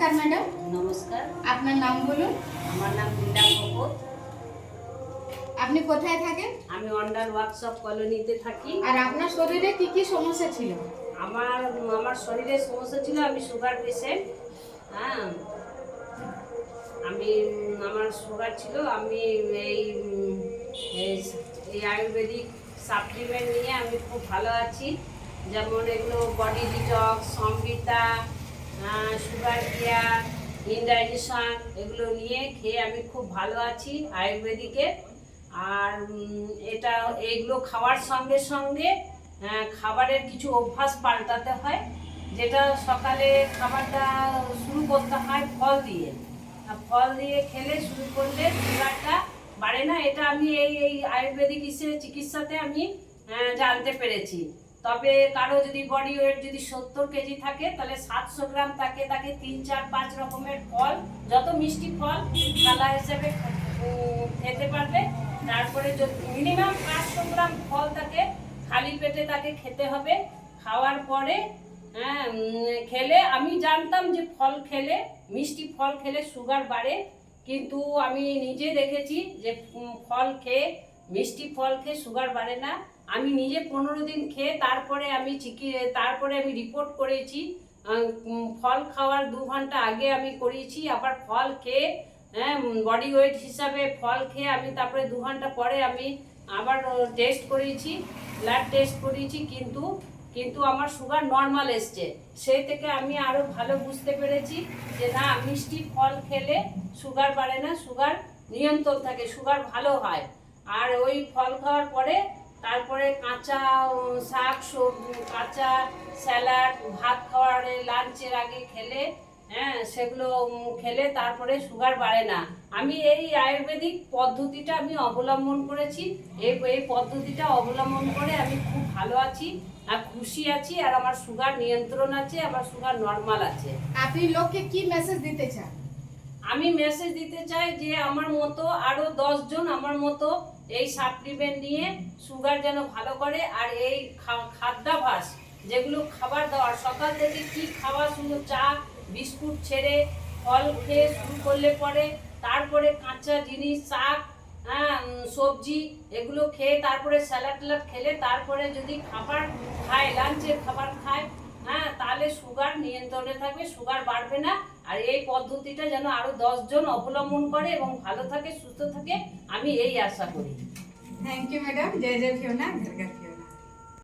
নমস্কার ম্যাডাম। নমস্কার। আপনার নাম বলুন। আমার নাম লীলা ভগত। আপনি কোথায় থাকেন? আমি অন্ডার ওয়ার্কশপ কলোনিতে থাকি। আর আপনার শরীরে কি কি সমস্যা ছিল? আমার আমার শরীরে সমস্যা ছিল, আমি সুগার পেশেন্ট। হ্যাঁ, আমার সুগার ছিল। আমি এই এই এই আয়ুর্বেদিক সাপ্লিমেন্ট নিয়ে আমি খুব ভালো আছি। যেমন এগুলো বডি ডিটক্স, সম্বিতা, সুগার কেয়ার, ইনডাইজেশন, এগুলো নিয়ে খেয়ে আমি খুব ভালো আছি আয়ুর্বেদিকের। আর এইগুলো খাওয়ার সঙ্গে সঙ্গে খাবারের কিছু অভ্যাস পাল্টাতে হয়। যেটা সকালে খাবারটা শুরু করতে হয় ফল দিয়ে। ফল দিয়ে খেলে শুরু করলে সুগারটা বাড়ে না। এটা আমি এই আয়ুর্বেদিক চিকিৎসাতে আমি জানতে পেরেছি। তবে কারো যদি বডি ওয়েট যদি 70 কেজি থাকে, তাহলে 700 গ্রাম তাকে 3, 4, 5 রকমের ফল, যত মিষ্টি ফল খালা হিসেবে খেতে পারবে। তারপরে মিনিমাম 500 গ্রাম ফল তাকে খালি পেটে তাকে খেতে হবে। খাওয়ার পরে খেলে, আমি জানতাম যে ফল খেলে, মিষ্টি ফল খেলে সুগার বাড়ে, কিন্তু আমি নিজে দেখেছি যে ফল খেয়ে, মিষ্টি ফল খেয়ে সুগার বাড়ে না। আমি নিজে 15 দিন খেয়ে তারপরে আমি রিপোর্ট করেছি। ফল খাওয়ার 2 ঘন্টা আগে আমি করিয়েছি, আবার ফল খেয়ে বডি ওয়েট হিসাবে ফল খেয়ে আমি তারপরে 2 ঘন্টা পরে আমি আবার টেস্ট করিয়েছি, ব্লাড টেস্ট করিয়েছি, কিন্তু আমার সুগার নর্মাল এসছে। সেই থেকে আমি আরও ভালো বুঝতে পেরেছি যে না, মিষ্টি ফল খেলে সুগার বাড়ে না, সুগার নিয়ন্ত্রণ থাকে, সুগার ভালো হয়। আর ওই ফল খাওয়ার পরে তারপরে কাঁচা শাক সবজি, কাঁচা স্যালাড, ভাত খাওয়ার লাঞ্চের আগে খেলে, সেগুলো খেলে তারপরে সুগার বাড়ে না। আমি এই আয়ুর্বেদিক পদ্ধতিটা আমি অবলম্বন করেছি। এই পদ্ধতিটা অবলম্বন করে আমি খুব ভালো আছি আর খুশি আছি, আর আমার সুগার নিয়ন্ত্রণ আছে, আমার সুগার নর্মাল আছে। আপনি লোককে কি মেসেজ দিতে চান? আমি মেসেজ দিতে চাই যে আমার মতো আরো 10 জন আমার মতো এই সাপ্লিমেন্ট নিয়ে সুগার যেন ভালো করে। আর এই খাদ্যাভ্যাস, যেগুলো খাবার দাবার সকাল থেকে কি খাওয়া, শুধু চা বিস্কুট ছেড়ে ফল খেয়ে শুরু করলে পরে, তারপরে কাঁচা জিনিস, শাক, সবজি, এগুলো খেয়ে তারপরে স্যালাড ট্যালাড খেলে তারপরে যদি খাবার খায়, লাঞ্চের খাবার খায়, তাহলে সুগার নিয়ন্ত্রণে থাকবে, সুগার বাড়বে না। আর এই পদ্ধতিটা যেন আরো 10 জন অবলম্বন করে এবং ভালো থাকে, সুস্থ থাকে, আমি এই আশা করি। Thank you madam. জয় জয় ফিওনা।